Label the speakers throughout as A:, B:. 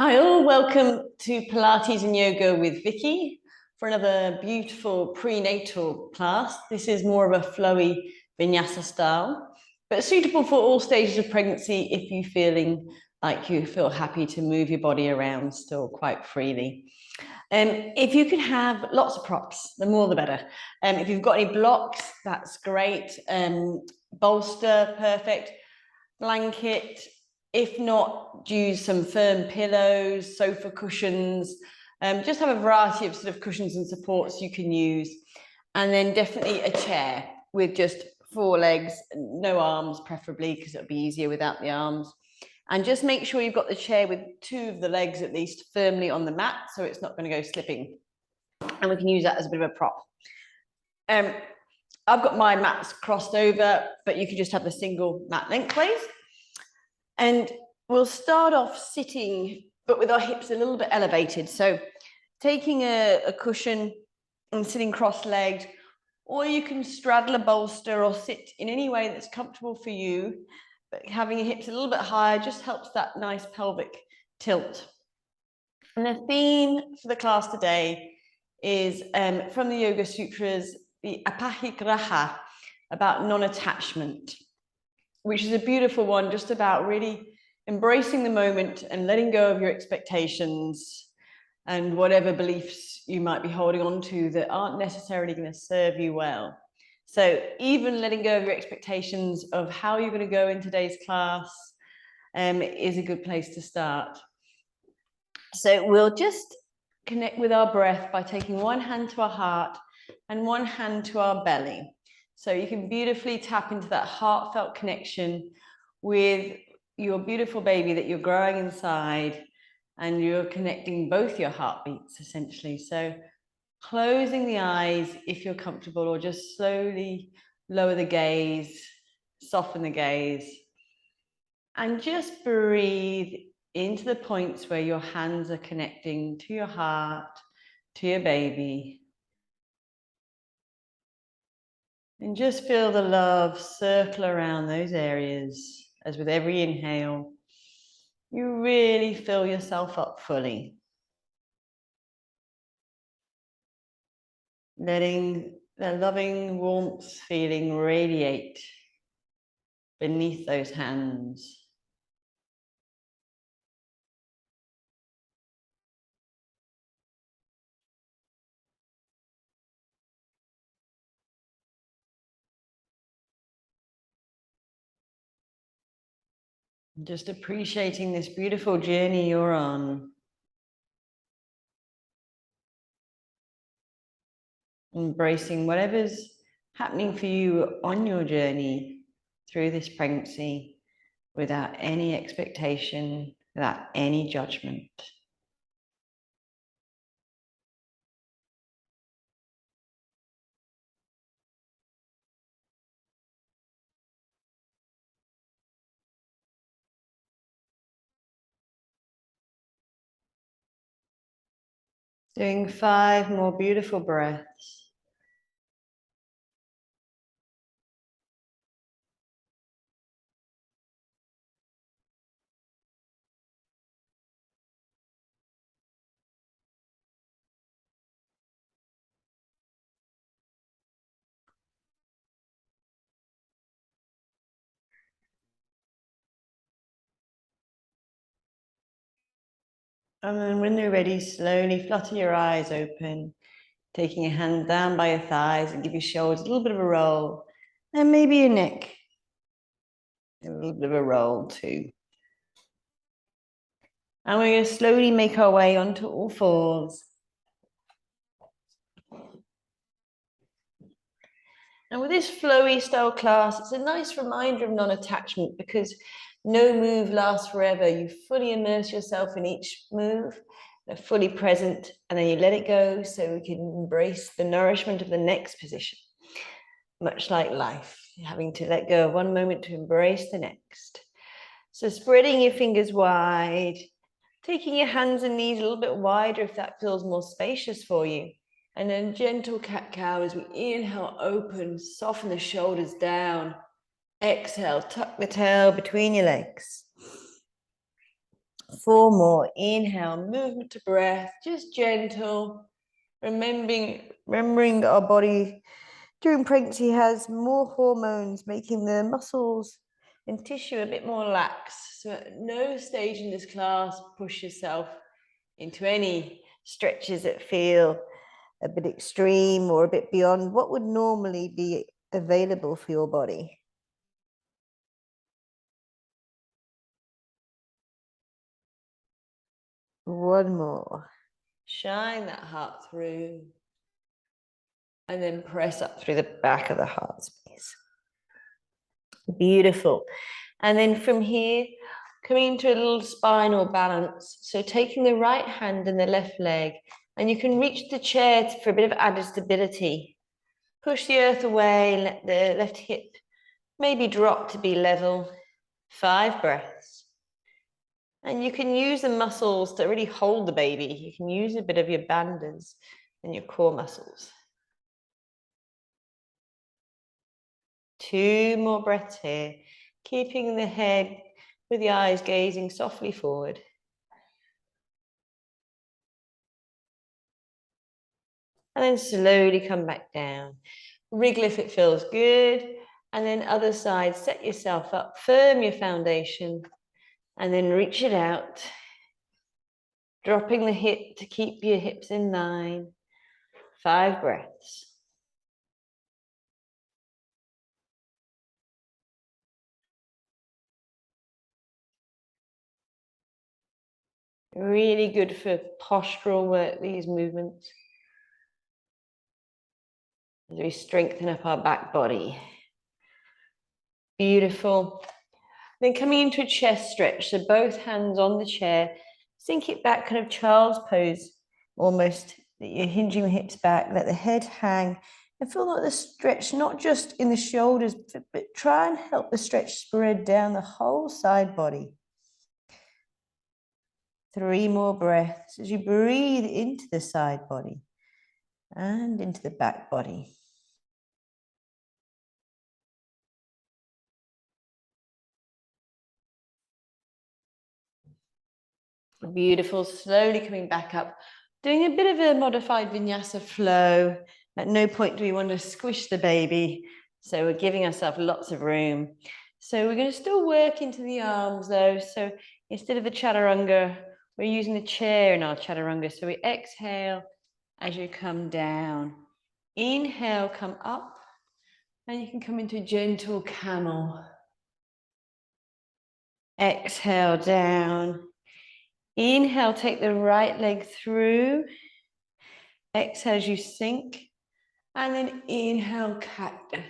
A: Hi all, welcome to Pilates and Yoga with Vicky for another beautiful prenatal class. This is more of a flowy Vinyasa style, but suitable for all stages of pregnancy if you're feeling like you feel happy to move your body around still quite freely. If you can have lots of props, the more the better. If you've got any blocks, that's great. Bolster, perfect. Blanket. If not, use some firm pillows, sofa cushions. Just have a variety of sort of cushions and supports you can use. And then definitely a chair with just 4 legs, no arms preferably, because it'll be easier without the arms. And just make sure you've got the chair with 2 of the legs at least firmly on the mat, so it's not going to go slipping. And we can use that as a bit of a prop. I've got my mats crossed over, but you can just have the single mat lengthways. And we'll start off sitting, but with our hips a little bit elevated. So taking a cushion and sitting cross-legged, or you can straddle a bolster or sit in any way that's comfortable for you, but having your hips a little bit higher just helps that nice pelvic tilt. And the theme for the class today is from the Yoga Sutras, the Aparigraha, about non-attachment, which is a beautiful one, just about really embracing the moment and letting go of your expectations and whatever beliefs you might be holding on to that aren't necessarily going to serve you well. So even letting go of your expectations of how you're going to go in today's class is a good place to start. So we'll just connect with our breath by taking one hand to our heart and one hand to our belly. So you can beautifully tap into that heartfelt connection with your beautiful baby that you're growing inside, and you're connecting both your heartbeats essentially. So closing the eyes if you're comfortable, or just slowly lower the gaze, soften the gaze, and just breathe into the points where your hands are connecting to your heart, to your baby. And just feel the love circle around those areas as with every inhale, you really fill yourself up fully. Letting the loving warmth feeling radiate beneath those hands. Just appreciating this beautiful journey you're on. Embracing whatever's happening for you on your journey through this pregnancy without any expectation, without any judgment. Doing 5 more beautiful breaths. And then when you're ready, slowly flutter your eyes open, taking your hand down by your thighs and give your shoulders a little bit of a roll, and maybe your neck, a little bit of a roll too. And we're going to slowly make our way onto all fours. And with this flowy style class, it's a nice reminder of non-attachment, because no move lasts forever. You fully immerse yourself in each move, they're fully present, and then you let it go so we can embrace the nourishment of the next position. Much like life, having to let go of one moment to embrace the next. So spreading your fingers wide, taking your hands and knees a little bit wider if that feels more spacious for you. And then gentle cat-cow as we inhale, open, soften the shoulders down. Exhale, tuck the tail between your legs. 4 more. Inhale, movement to breath, just gentle. Remembering our body during pregnancy has more hormones, making the muscles and tissue a bit more lax. So at no stage in this class, push yourself into any stretches that feel a bit extreme or a bit beyond what would normally be available for your body. One more. Shine that heart through. And then press up through the back of the heart space. Beautiful. And then from here, coming into a little spinal balance. So taking the right hand and the left leg, and you can reach the chair for a bit of added stability. Push the earth away and let the left hip maybe drop to be level. 5 breaths. And you can use the muscles to really hold the baby. You can use a bit of your bandhas and your core muscles. 2 more breaths here, keeping the head with the eyes gazing softly forward. And then slowly come back down. Wriggle if it feels good. And then other side, set yourself up, firm your foundation, and then reach it out. Dropping the hip to keep your hips in line. 5 breaths. Really good for postural work, these movements. As we strengthen up our back body. Beautiful. Then coming into a chest stretch, so both hands on the chair, sink it back, kind of child's pose, almost, that you're hinging the hips back, let the head hang, and feel like the stretch, not just in the shoulders, but try and help the stretch spread down the whole side body. 3 more breaths as you breathe into the side body and into the back body. Beautiful, slowly coming back up, doing a bit of a modified vinyasa flow. At no point do we want to squish the baby, so we're giving ourselves lots of room. So we're going to still work into the arms though. So instead of the chaturanga, we're using the chair in our chaturanga. So we exhale as you come down. Inhale, come up, and you can come into gentle camel. Exhale down. Inhale, take the right leg through. Exhale as you sink. And then inhale, cactus.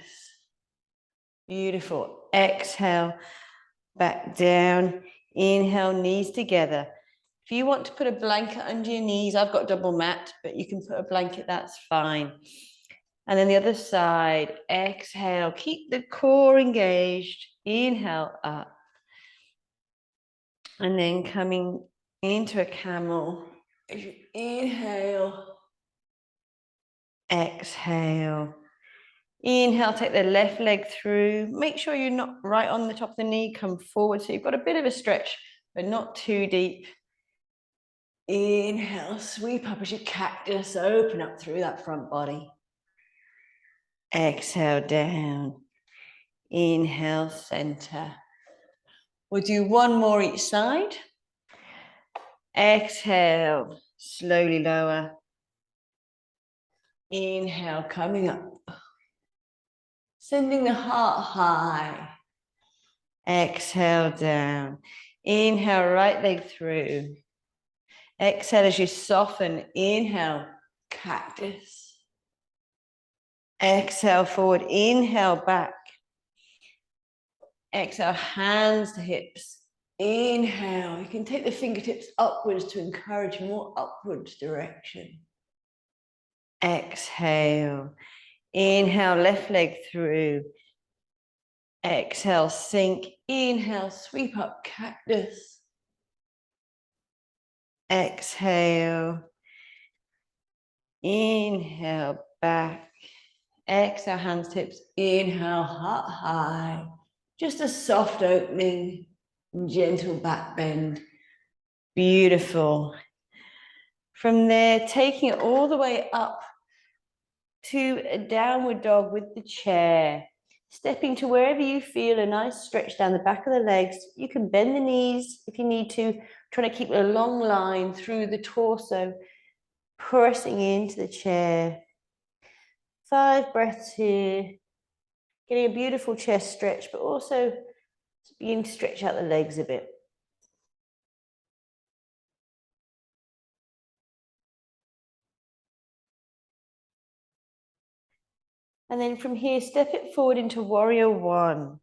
A: Beautiful. Exhale, back down. Inhale, knees together. If you want to put a blanket under your knees, I've got a double mat, but you can put a blanket, that's fine. And then the other side, exhale, keep the core engaged. Inhale, up. And then coming into a camel. As you inhale, exhale. Inhale, take the left leg through. Make sure you're not right on the top of the knee. Come forward so you've got a bit of a stretch, but not too deep. Inhale, sweep up as you cactus. Open up through that front body. Exhale, down. Inhale, center. We'll do 1 more each side. Exhale, slowly lower. Inhale, coming up. Sending the heart high. Exhale, down. Inhale, right leg through. Exhale as you soften. Inhale, cactus. Exhale, forward. Inhale, back. Exhale, hands to hips. Inhale. You can take the fingertips upwards to encourage more upwards direction. Exhale. Inhale, left leg through. Exhale, sink. Inhale, sweep up, cactus. Exhale. Inhale, back. Exhale, hands, tips. Inhale, heart high. Just a soft opening, gentle back bend. Beautiful. From there, taking it all the way up to a downward dog with the chair. Stepping to wherever you feel a nice stretch down the back of the legs. You can bend the knees if you need to, trying to keep a long line through the torso, pressing into the chair. 5 breaths here, getting a beautiful chest stretch, but also beginning to stretch out the legs a bit. And then from here, step it forward into warrior one.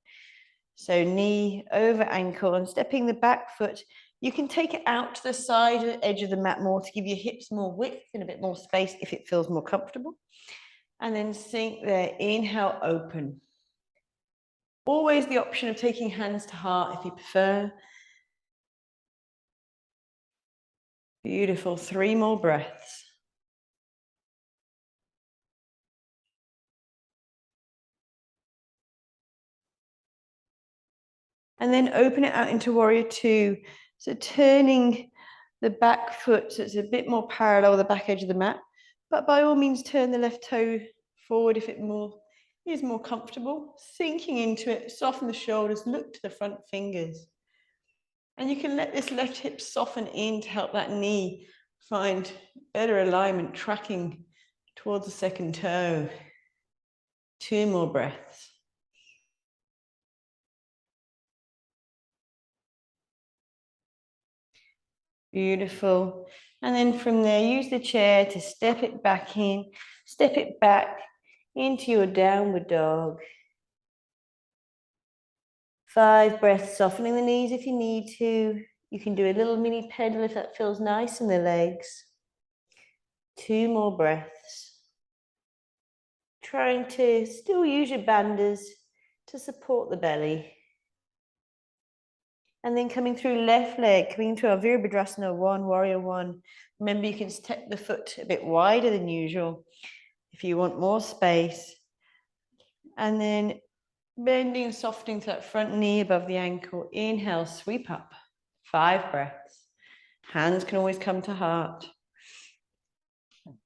A: So knee over ankle and stepping the back foot. You can take it out to the side edge of the mat more to give your hips more width and a bit more space if it feels more comfortable. And then sink there, inhale, open. Always the option of taking hands to heart if you prefer. Beautiful, 3 more breaths. And then open it out into warrior two. So turning the back foot so it's a bit more parallel with the back edge of the mat. But by all means, turn the left toe forward if it is more comfortable. Sinking into it, soften the shoulders, look to the front fingers. And you can let this left hip soften in to help that knee find better alignment, tracking towards the second toe. 2 more breaths. Beautiful. And then from there, use the chair to step it back in, step it back into your downward dog. 5 breaths, softening the knees if you need to. You can do a little mini pedal if that feels nice in the legs. 2 more breaths. Trying to still use your bandhas to support the belly. And then coming through left leg, coming into our Virabhadrasana 1, warrior 1. Remember, you can step the foot a bit wider than usual if you want more space. And then bending and softening to that front knee above the ankle. Inhale, sweep up. 5 breaths. Hands can always come to heart.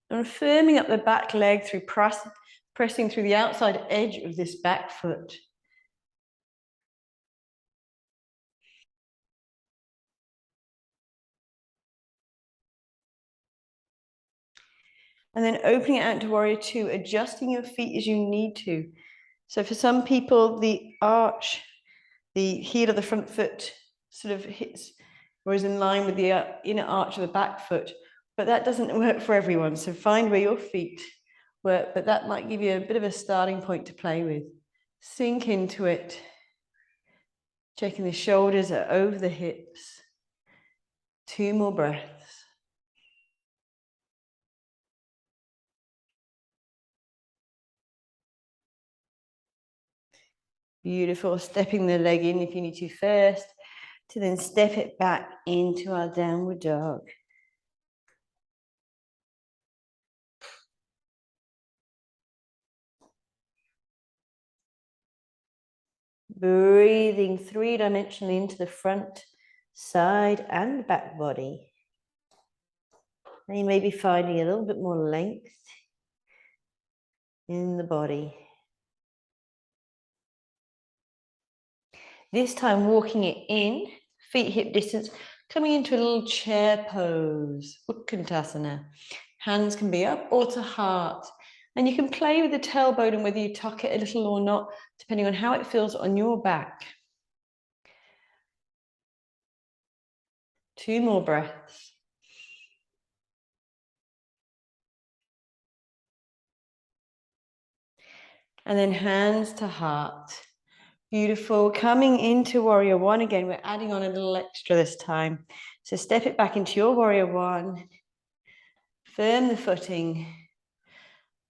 A: And firming up the back leg through pressing through the outside edge of this back foot. And then opening it out to warrior two, adjusting your feet as you need to. So for some people, the arch, the heel of the front foot sort of hits or is in line with the inner arch of the back foot, but that doesn't work for everyone. So find where your feet work, but that might give you a bit of a starting point to play with. Sink into it. Checking the shoulders are over the hips. 2 more breaths. Beautiful. Stepping the leg in if you need to first, to then step it back into our downward dog. Breathing 3-dimensionally into the front, side, and back body. And you may be finding a little bit more length in the body. This time walking it in, feet hip distance, coming into a little chair pose, Utkantasana. Hands can be up or to heart. And you can play with the tailbone and whether you tuck it a little or not, depending on how it feels on your back. 2 more breaths. And then hands to heart. Beautiful. Coming into warrior one again, we're adding on a little extra this time. So step it back into your warrior one. Firm the footing.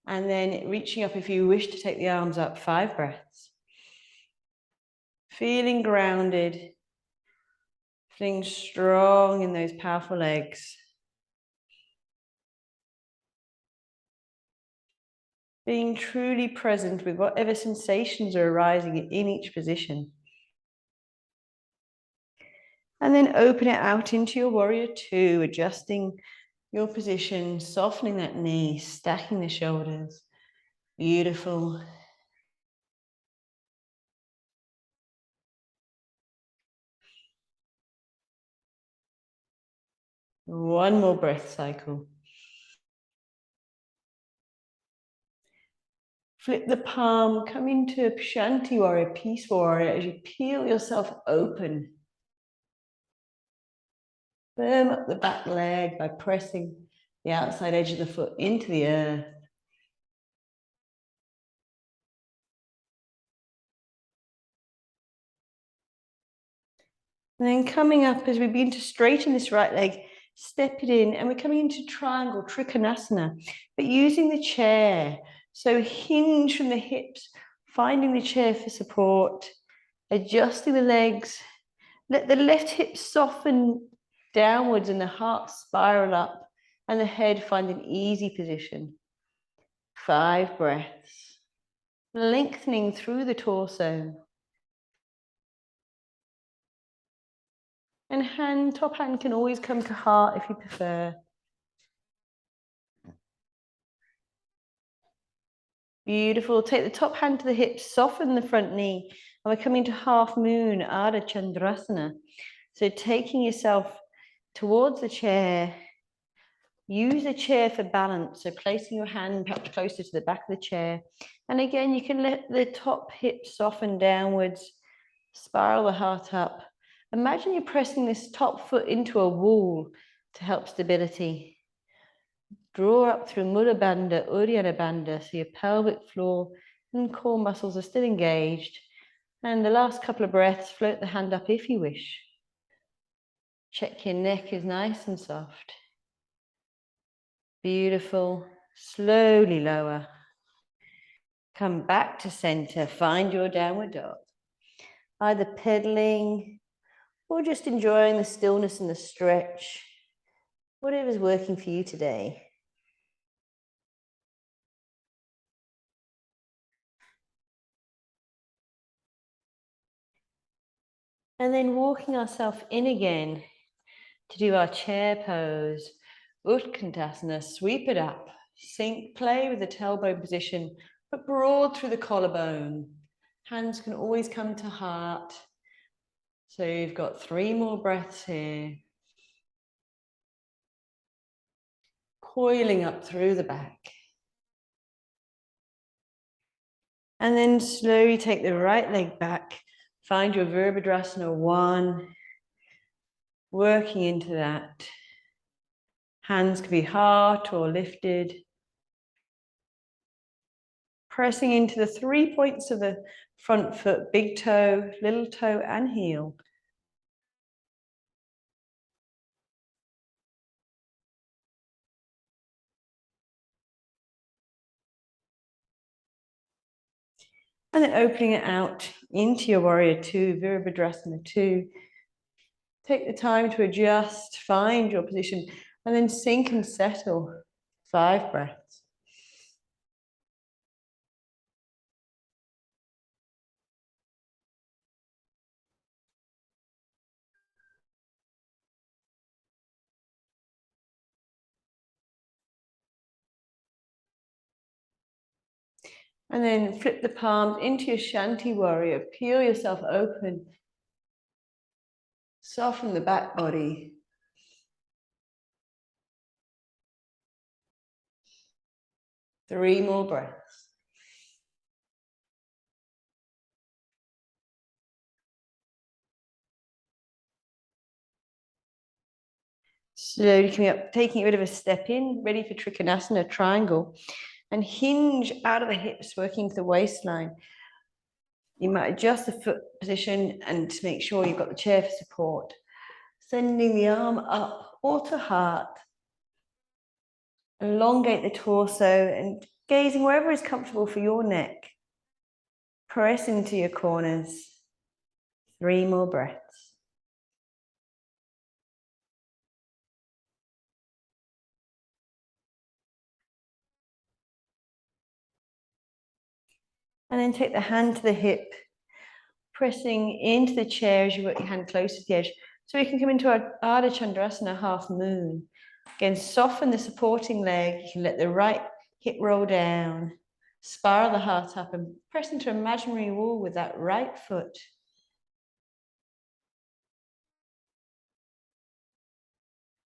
A: And then reaching up if you wish to take the arms up. 5 breaths. Feeling grounded. Feeling strong in those powerful legs. Being truly present with whatever sensations are arising in each position. And then open it out into your warrior two, adjusting your position, softening that knee, stacking the shoulders. Beautiful. One more breath cycle. Flip the palm, come into Shanti Warrior, Peace Warrior, as you peel yourself open. Firm up the back leg by pressing the outside edge of the foot into the earth. And then coming up as we begin to straighten this right leg, step it in, and we're coming into triangle, Trikonasana, but using the chair. So hinge from the hips, finding the chair for support, adjusting the legs. Let the left hip soften downwards and the heart spiral up and the head find an easy position. 5 breaths. Lengthening through the torso. And top hand can always come to heart if you prefer. Beautiful. Take the top hand to the hips, soften the front knee. And we're coming to half moon, Ardha Chandrasana. So taking yourself towards the chair. Use the chair for balance. So placing your hand perhaps closer to the back of the chair. And again, you can let the top hip soften downwards. Spiral the heart up. Imagine you're pressing this top foot into a wall to help stability. Draw up through Mula Bandha, Uddiyana Bandha, so your pelvic floor and core muscles are still engaged. And the last couple of breaths, float the hand up if you wish. Check your neck is nice and soft. Beautiful. Slowly lower. Come back to center. Find your downward dog. Either pedaling or just enjoying the stillness and the stretch. Whatever's working for you today. And then walking ourselves in again to do our chair pose. Utkantasana, sweep it up. Sink, play with the tailbone position, but broad through the collarbone. Hands can always come to heart. So you've got 3 more breaths here. Coiling up through the back. And then slowly take the right leg back. Find your Virabhadrasana 1. Working into that. Hands can be heart or lifted. Pressing into the 3 points of the front foot, big toe, little toe, and heel. And then opening it out into your warrior two, Virabhadrasana 2. Take the time to adjust, find your position, and then sink and settle. 5 breaths. And then flip the palms into your Shanti warrior. Peel yourself open. Soften the back body. Three more breaths. Slowly coming up, taking a bit of a step in, ready for Trikonasana, triangle. And hinge out of the hips, working to the waistline. You might adjust the foot position and to make sure you've got the chair for support. Sending the arm up or to heart. Elongate the torso and gazing wherever is comfortable for your neck. Press into your corners. 3 more breaths. And then take the hand to the hip, pressing into the chair as you work your hand closer to the edge. So we can come into our Ardha Chandrasana, half moon. Again, soften the supporting leg. You can let the right hip roll down. Spiral the heart up and press into imaginary wall with that right foot.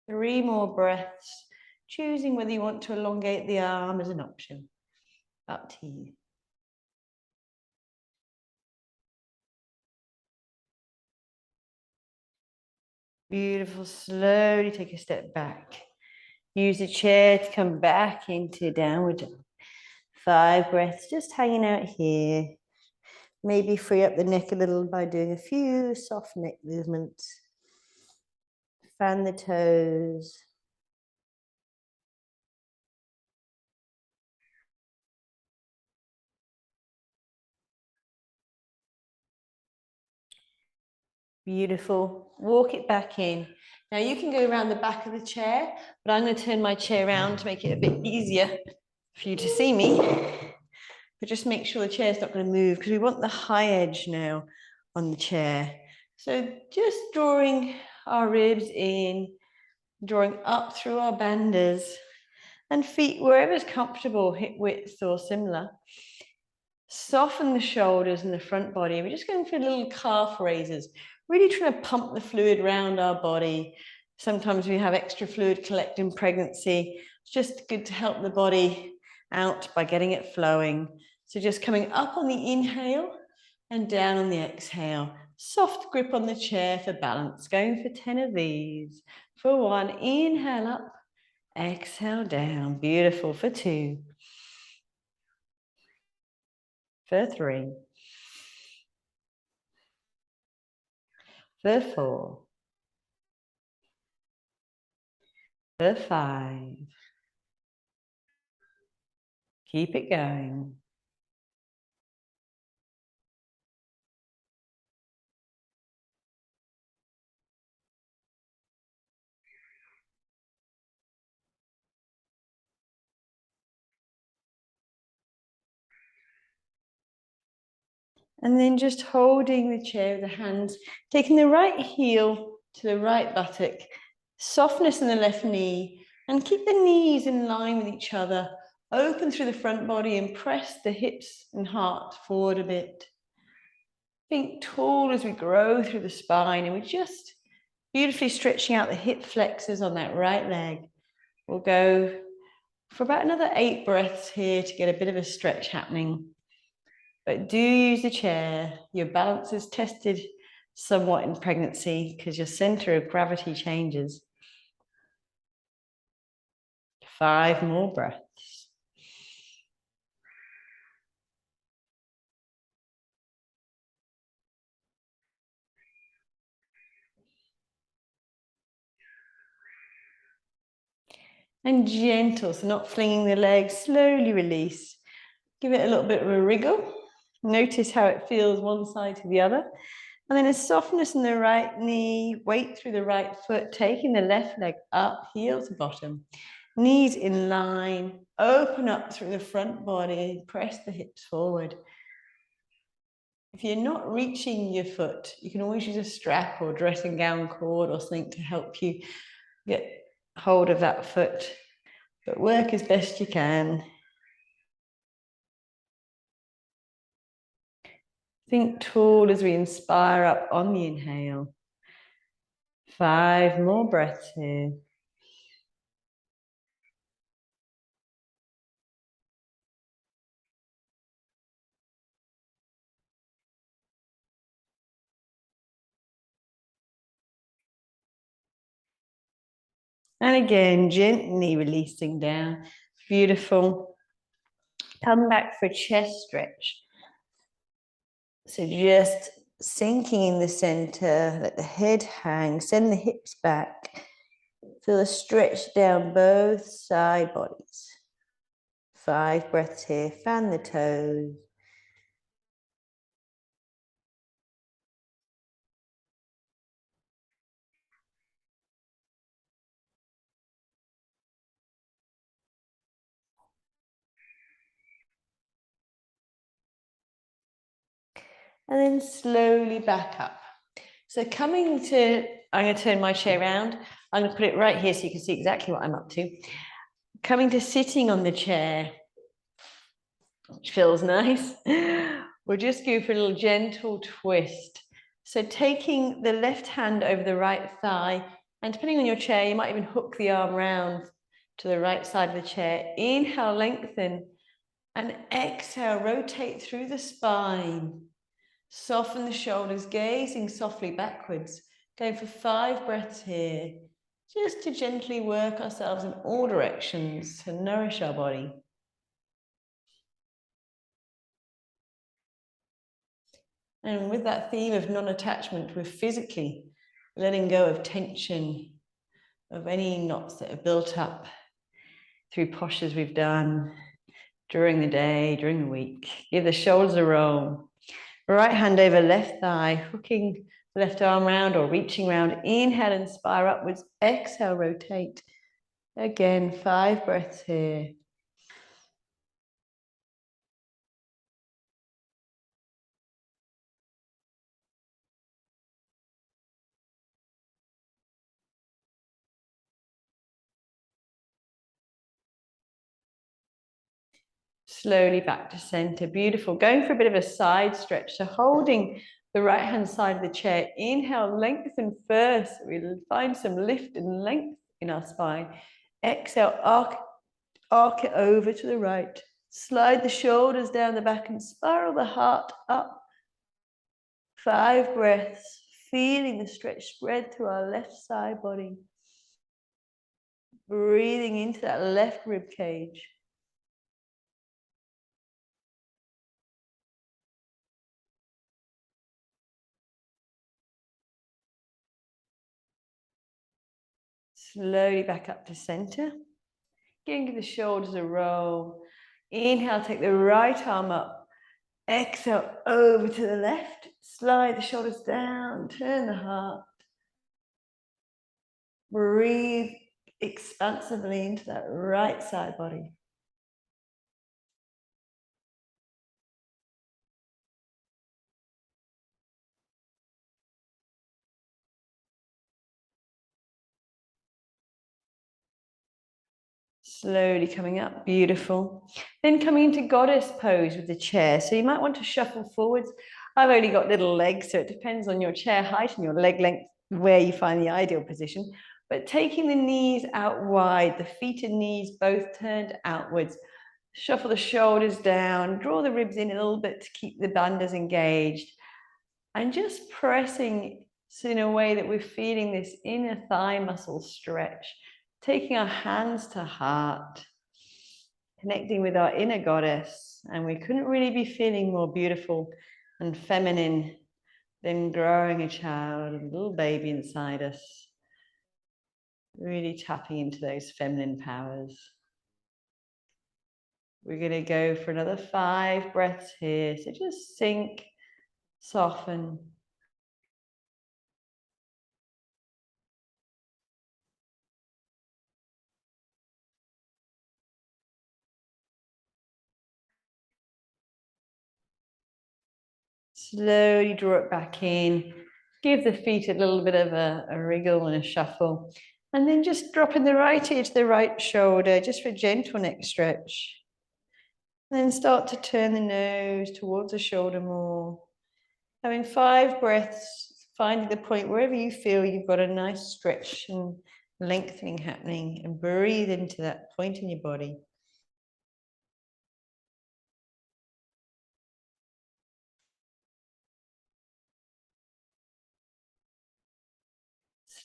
A: 3 more breaths, choosing whether you want to elongate the arm as an option. Up to you. Beautiful. Slowly take a step back. Use the chair to come back into downward dog. 5 breaths, just hanging out here. Maybe free up the neck a little by doing a few soft neck movements. Fan the toes. Beautiful. Walk it back in. Now you can go around the back of the chair, but I'm going to turn my chair around to make it a bit easier for you to see me. But just make sure the chair's not going to move because we want the high edge now on the chair. So just drawing our ribs in, drawing up through our bandhas and feet wherever's comfortable, hip width or similar. Soften the shoulders and the front body. We're just going for little calf raises, really trying to pump the fluid around our body. Sometimes we have extra fluid collect in pregnancy. It's just good to help the body out by getting it flowing. So just coming up on the inhale and down on the exhale. Soft grip on the chair for balance. Going for 10 of these. For 1, inhale up, exhale down. Beautiful. For 2. For 3. For 4. For 5. Keep it going. And then just holding the chair with the hands, taking the right heel to the right buttock, softness in the left knee, and keep the knees in line with each other. Open through the front body and press the hips and heart forward a bit. Think tall as we grow through the spine, and we're just beautifully stretching out the hip flexors on that right leg. We'll go for about another 8 breaths here to get a bit of a stretch happening. But do use the chair. Your balance is tested somewhat in pregnancy because your center of gravity changes. 5 more breaths. And gentle, so not flinging the legs, slowly release. Give it a little bit of a wriggle. Notice how it feels one side to the other. And then a softness in the right knee, weight through the right foot, taking the left leg up, heel to bottom. Knees in line, open up through the front body, press the hips forward. If you're not reaching your foot, you can always use a strap or dressing gown cord or something to help you get hold of that foot. But work as best you can. Think tall as we inspire up on the inhale. 5 more breaths here. And again, gently releasing down. Beautiful. Come back for a chest stretch. So just sinking in the center, let the head hang, send the hips back. Feel a stretch down both side bodies. 5 breaths here, fan the toes. And then slowly back up. So I'm going to turn my chair around. I'm going to put it right here so you can see exactly what I'm up to. Coming to sitting on the chair, which feels nice. We'll just go for a little gentle twist. So taking the left hand over the right thigh, and depending on your chair, you might even hook the arm round to the right side of the chair. Inhale, lengthen, and exhale, rotate through the spine. Soften the shoulders, gazing softly backwards. Going for 5 breaths here, just to gently work ourselves in all directions to nourish our body. And with that theme of non-attachment, we're physically letting go of tension, of any knots that have built up through postures we've done during the day, during the week. Give the shoulders a roll. Right hand over left thigh, hooking the left arm round or reaching round. Inhale and spire upwards. Exhale, rotate. Again, 5 breaths here. Slowly back to center. Beautiful. Going for a bit of a side stretch. So holding the right hand side of the chair. Inhale, lengthen first. We'll find some lift and length in our spine. Exhale, arc it over to the right. Slide the shoulders down the back and spiral the heart up. 5 breaths. Feeling the stretch spread through our left side body. Breathing into that left rib cage. Slowly back up to center. Give the shoulders a roll. Inhale, take the right arm up. Exhale, over to the left. Slide the shoulders down. Turn the heart. Breathe expansively into that right side body. Slowly coming up, beautiful. Then coming into goddess pose with the chair. So you might want to shuffle forwards. I've only got little legs, so it depends on your chair height and your leg length, where you find the ideal position. But taking the knees out wide, the feet and knees both turned outwards. Shuffle the shoulders down, draw the ribs in a little bit to keep the bandhas engaged. And just pressing in a way that we're feeling this inner thigh muscle stretch. Taking our hands to heart, connecting with our inner goddess. And we couldn't really be feeling more beautiful and feminine than growing a child, a little baby inside us. Really tapping into those feminine powers. We're going to go for another 5 breaths here. So just sink, soften. Slowly draw it back in. Give the feet a little bit of a wriggle and a shuffle. And then just dropping the right ear to the right shoulder, just for a gentle neck stretch. And then start to turn the nose towards the shoulder more. Having 5 breaths, finding the point wherever you feel you've got a nice stretch and lengthening happening, and breathe into that point in your body.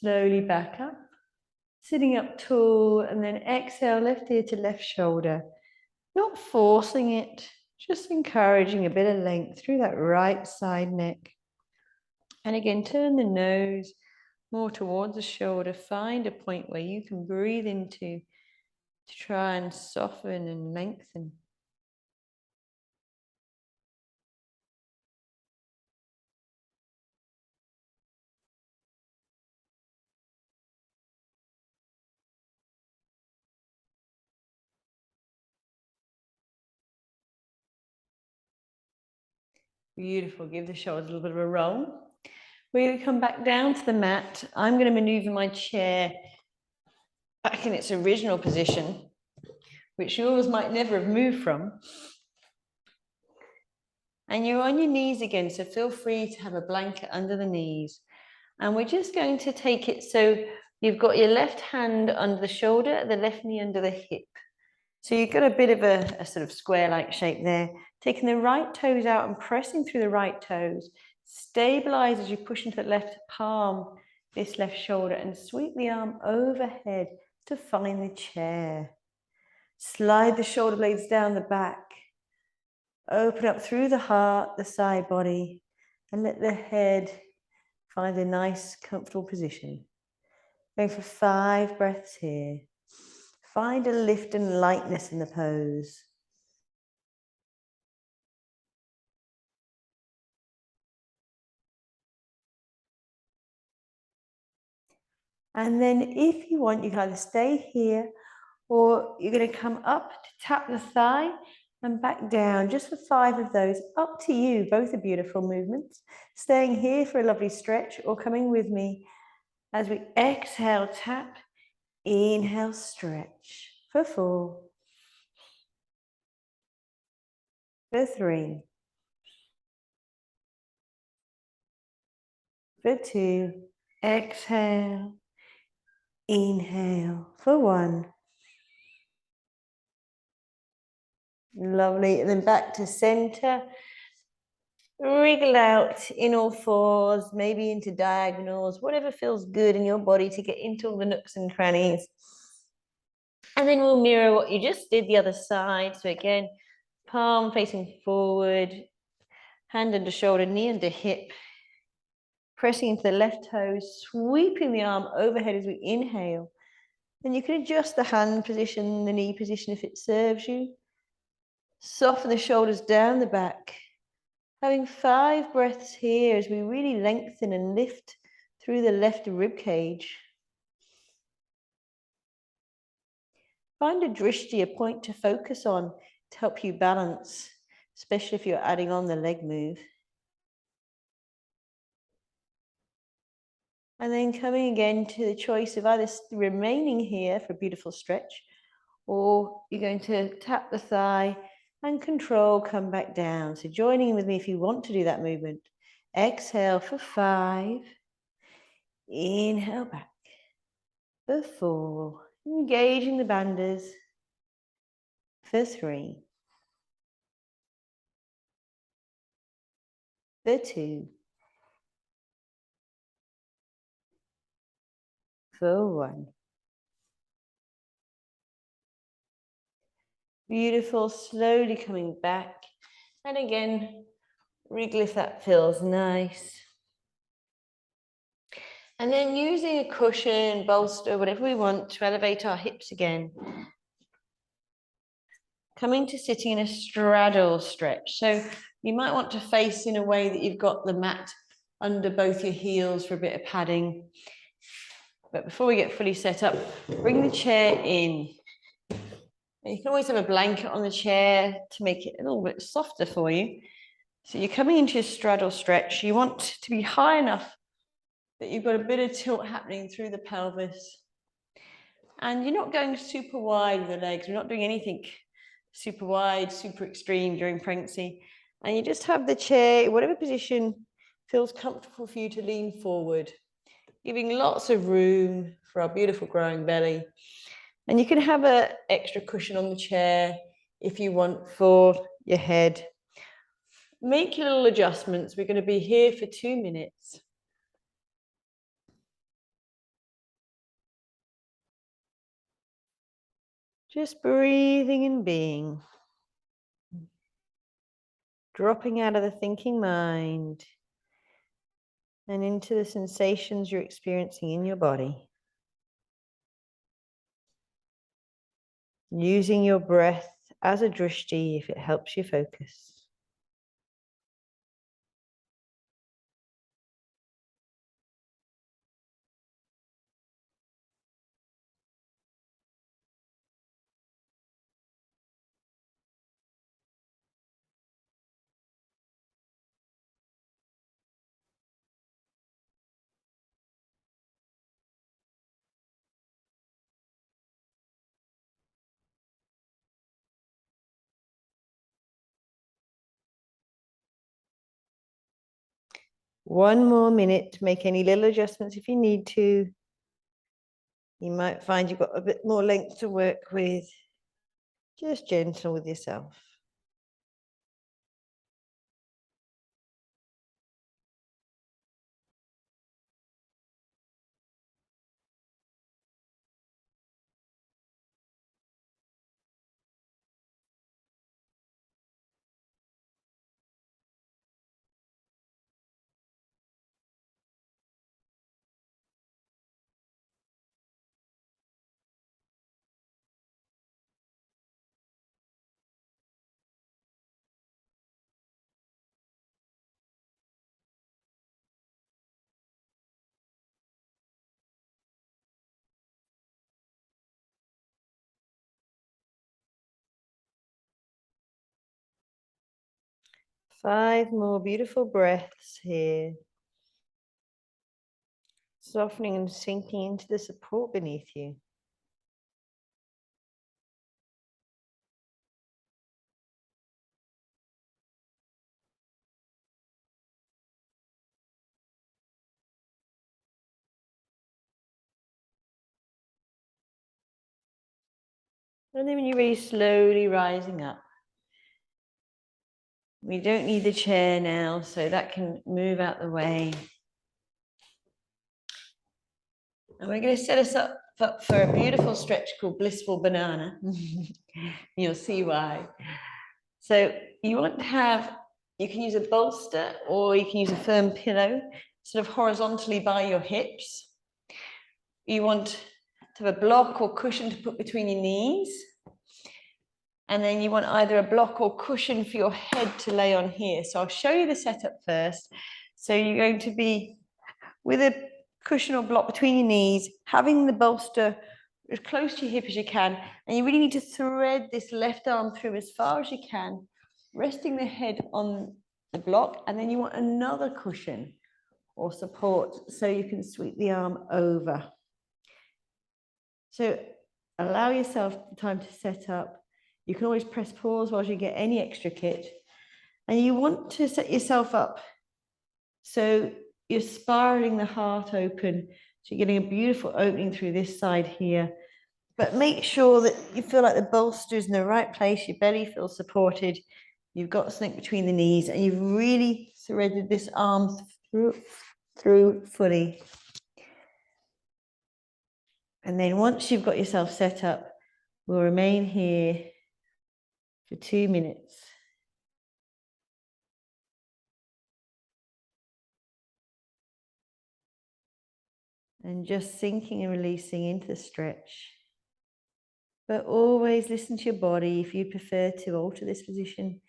A: Slowly back up, sitting up tall, and then exhale, left ear to left shoulder. Not forcing it, just encouraging a bit of length through that right side neck. And again, turn the nose more towards the shoulder. Find a point where you can breathe into to try and soften and lengthen. Beautiful. Give the shoulders a little bit of a roll. We're going to come back down to the mat. I'm going to maneuver my chair back in its original position, which yours might never have moved from. And you're on your knees again, so feel free to have a blanket under the knees. And we're just going to take it so you've got your left hand under the shoulder, the left knee under the hip. So you've got a bit of a sort of square-like shape there. Taking the right toes out and pressing through the right toes. Stabilize as you push into the left palm, this left shoulder, and sweep the arm overhead to find the chair. Slide the shoulder blades down the back. Open up through the heart, the side body, and let the head find a nice, comfortable position. Going for 5 breaths here. Find a lift and lightness in the pose. And then if you want, you can either stay here or you're going to come up to tap the thigh and back down, just for 5 of those. Up to you, both are beautiful movements. Staying here for a lovely stretch or coming with me as we exhale, tap, inhale, stretch for 4, for 3, for 2, exhale, inhale, for 1. Lovely, and then back to center. Wriggle out in all fours, maybe into diagonals, whatever feels good in your body to get into all the nooks and crannies. And then we'll mirror what you just did the other side. So again, palm facing forward, hand under shoulder, knee under hip, pressing into the left toes, sweeping the arm overhead as we inhale. Then you can adjust the hand position, the knee position if it serves you. Soften the shoulders down the back. Having 5 breaths here as we really lengthen and lift through the left rib cage. Find a drishti, a point to focus on to help you balance, especially if you're adding on the leg move. And then coming again to the choice of either remaining here for a beautiful stretch, or you're going to tap the thigh and control, come back down. So joining in with me if you want to do that movement. Exhale for 5. Inhale back for 4. Engaging the bandhas for 3. For 2. For 1. Beautiful, slowly coming back. And again, wriggle if that feels nice. And then using a cushion, bolster, whatever we want to elevate our hips again. Coming to sitting in a straddle stretch. So you might want to face in a way that you've got the mat under both your heels for a bit of padding. But before we get fully set up, bring the chair in. And you can always have a blanket on the chair to make it a little bit softer for you. So you're coming into your straddle stretch. You want to be high enough that you've got a bit of tilt happening through the pelvis. And you're not going super wide with the legs. We're not doing anything super wide, super extreme during pregnancy. And you just have the chair, whatever position feels comfortable for you to lean forward, giving lots of room for our beautiful growing belly. And you can have an extra cushion on the chair if you want for your head. Make your little adjustments. We're going to be here for 2 minutes. Just breathing and being. Dropping out of the thinking mind and into the sensations you're experiencing in your body. Using your breath as a drishti if it helps you focus. One more minute to make any little adjustments if you need to. You might find you've got a bit more length to work with. Just gentle with yourself. Five more beautiful breaths here. Softening and sinking into the support beneath you. And then when you're ready, slowly rising up. We don't need the chair now, so that can move out the way. And we're going to set us up for a beautiful stretch called Blissful Banana. You'll see why. So you want to have, you can use a bolster or you can use a firm pillow, sort of horizontally by your hips. You want to have a block or cushion to put between your knees. And then you want either a block or cushion for your head to lay on here. So I'll show you the setup first. So you're going to be with a cushion or block between your knees, having the bolster as close to your hip as you can. And you really need to thread this left arm through as far as you can, resting the head on the block. And then you want another cushion or support so you can sweep the arm over. So allow yourself time to set up. You can always press pause while you get any extra kit. And you want to set yourself up so you're spiraling the heart open. So you're getting a beautiful opening through this side here. But make sure that you feel like the bolster's in the right place. Your belly feels supported. You've got something between the knees and you've really threaded this arm through fully. And then once you've got yourself set up, we'll remain here for 2 minutes. And just sinking and releasing into the stretch. But always listen to your body. If you prefer to alter this position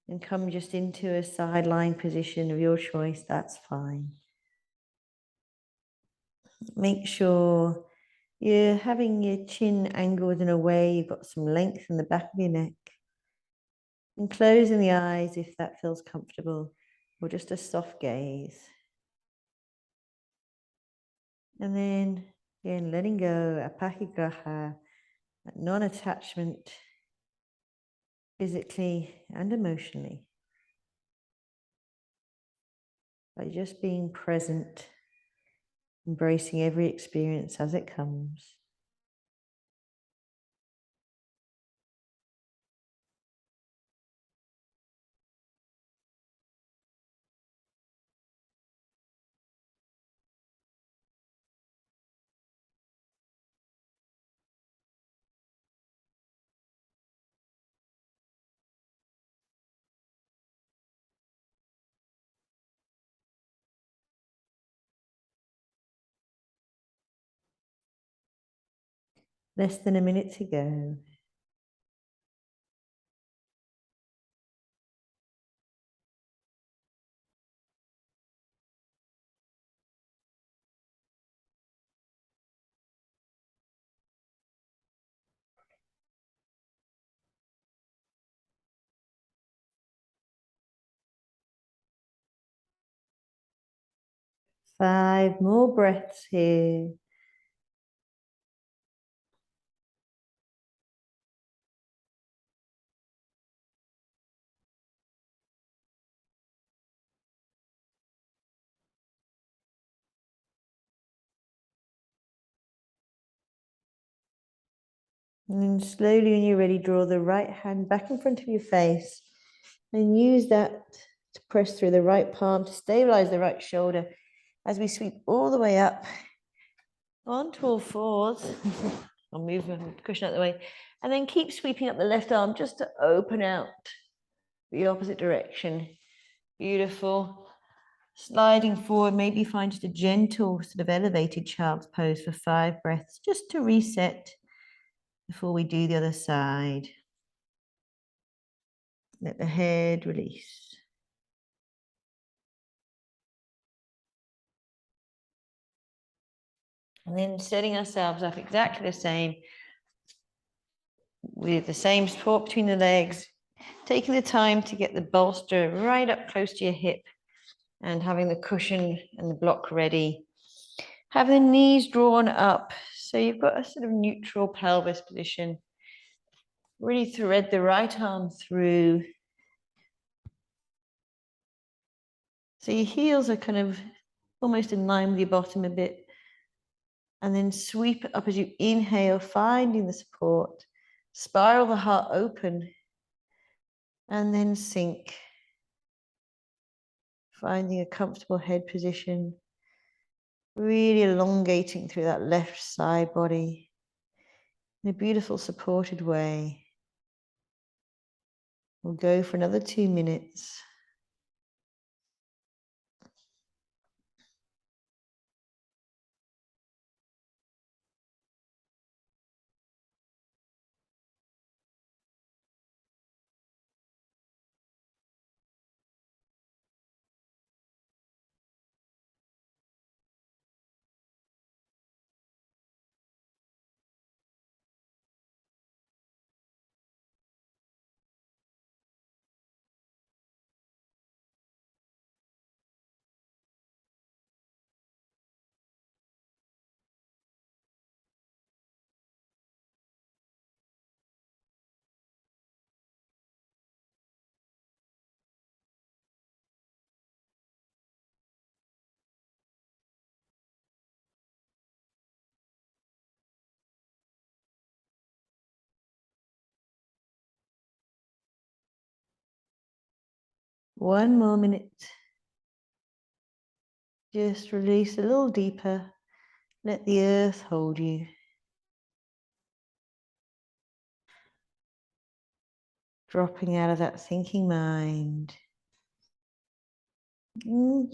A: and come just into a sideline position of your choice, that's fine. Make sure you're having your chin angled in a way you've got some length in the back of your neck. And closing the eyes if that feels comfortable, or just a soft gaze. And then again, letting go, aparigraha, non-attachment, physically and emotionally, by just being present, embracing every experience as it comes. Less than a minute to go. Five more breaths here. And then slowly, when you're ready, draw the right hand back in front of your face and use that to press through the right palm to stabilize the right shoulder as we sweep all the way up onto all fours. I'll move the cushion out of the way. And then keep sweeping up the left arm just to open out the opposite direction. Beautiful. Sliding forward, maybe find just a gentle sort of elevated child's pose for 5 breaths, just to reset before we do the other side. Let the head release. And then setting ourselves up exactly the same, with the same support between the legs, taking the time to get the bolster right up close to your hip and having the cushion and the block ready. Have the knees drawn up so you've got a sort of neutral pelvis position. Really thread the right arm through. So your heels are kind of almost in line with your bottom a bit. And then sweep it up as you inhale, finding the support. Spiral the heart open. And then sink. Finding a comfortable head position. Really elongating through that left side body in a beautiful supported way. We'll go for another 2 minutes. One more minute. Just release a little deeper. Let the earth hold you. Dropping out of that thinking mind.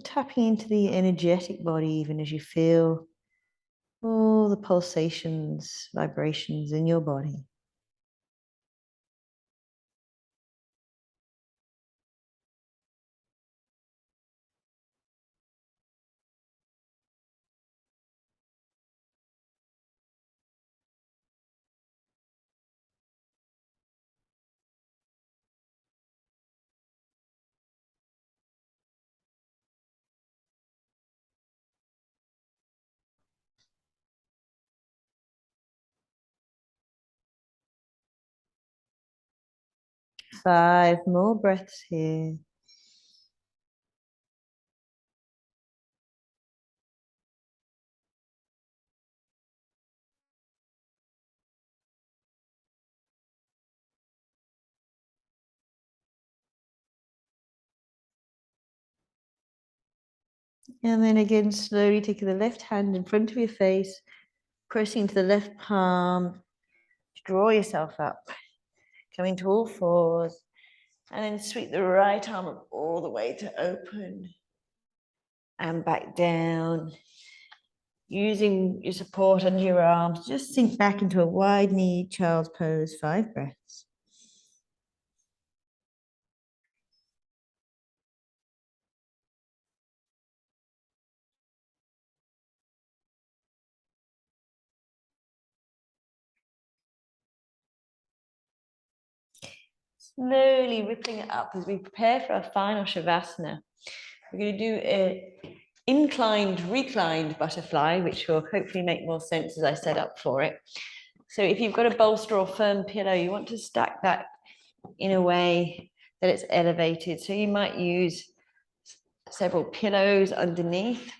A: Tapping into the energetic body even as you feel all the pulsations, vibrations in your body. Five more breaths here. And then again, slowly taking the left hand in front of your face, pressing to the left palm, draw yourself up, coming to all fours, and then sweep the right arm up all the way to open and back down. Using your support under your arms, just sink back into a wide knee child's pose, 5 breaths. Slowly rippling it up as we prepare for our final Shavasana. We're going to do an inclined, reclined butterfly, which will hopefully make more sense as I set up for it. So if you've got a bolster or firm pillow, you want to stack that in a way that it's elevated. So you might use several pillows underneath.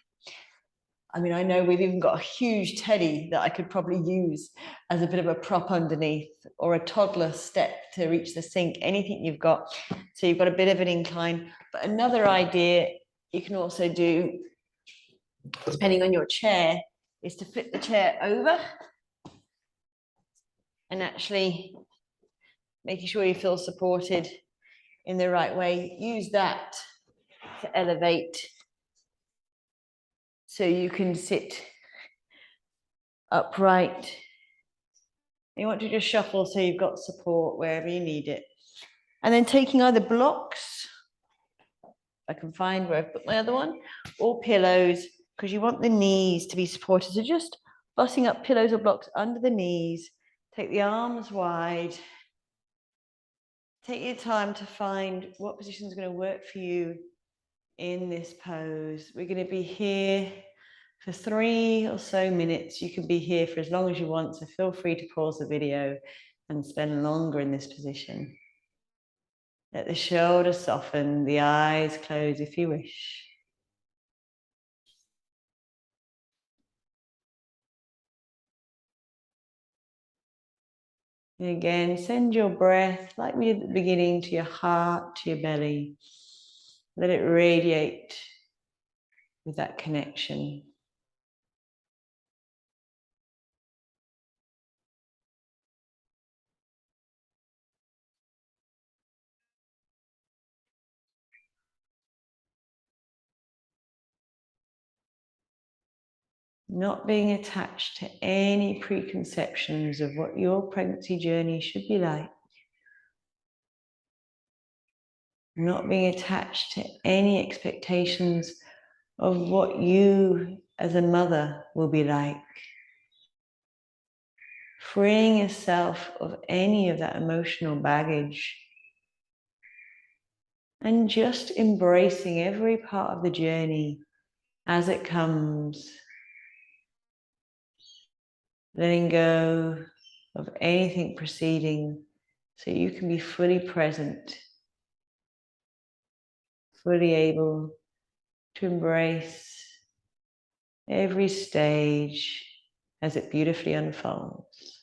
A: I mean, I know we've even got a huge teddy that I could probably use as a bit of a prop underneath, or a toddler step to reach the sink, anything you've got. So you've got a bit of an incline. But another idea you can also do, depending on your chair, is to flip the chair over and actually making sure you feel supported in the right way. Use that to elevate so you can sit upright. You want to just shuffle so you've got support wherever you need it. And then taking either blocks, I can find where I've put my other one, or pillows, because you want the knees to be supported. So just bossing up pillows or blocks under the knees. Take the arms wide. Take your time to find what position is going to work for you in this pose. We're going to be here for 3 or so minutes. You can be here for as long as you want, so feel free to pause the video and spend longer in this position. Let the shoulders soften, the eyes close if you wish. And again, send your breath, like we did at the beginning, to your heart, to your belly. Let it radiate with that connection. Not being attached to any preconceptions of what your pregnancy journey should be like. Not being attached to any expectations of what you as a mother will be like. Freeing yourself of any of that emotional baggage and just embracing every part of the journey as it comes. Letting go of anything preceding so you can be fully present, fully able to embrace every stage as it beautifully unfolds.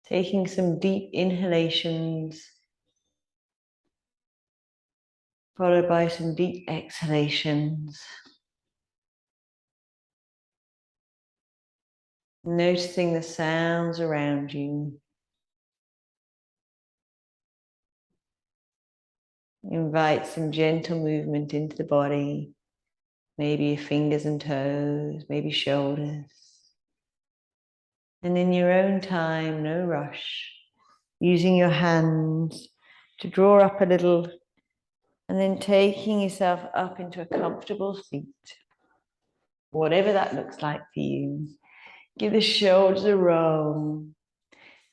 A: Taking some deep inhalations, followed by some deep exhalations. Noticing the sounds around you. Invite some gentle movement into the body. Maybe your fingers and toes, maybe shoulders. And in your own time, no rush, using your hands to draw up a little and then taking yourself up into a comfortable seat. Whatever that looks like for you. Give the shoulders a roll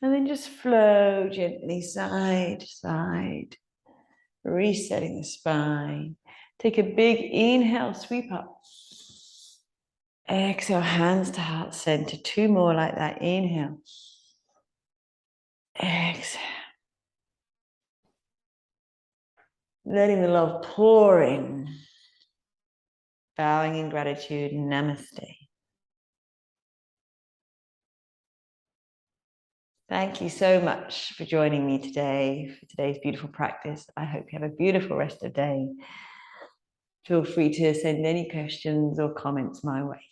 A: and then just flow gently side to side, resetting the spine. Take a big inhale, sweep up. Exhale, hands to heart center. 2 more like that. Inhale. Exhale. Letting the love pour in. Bowing in gratitude. Namaste. Thank you so much for joining me today for today's beautiful practice. I hope you have a beautiful rest of the day. Feel free to send any questions or comments my way.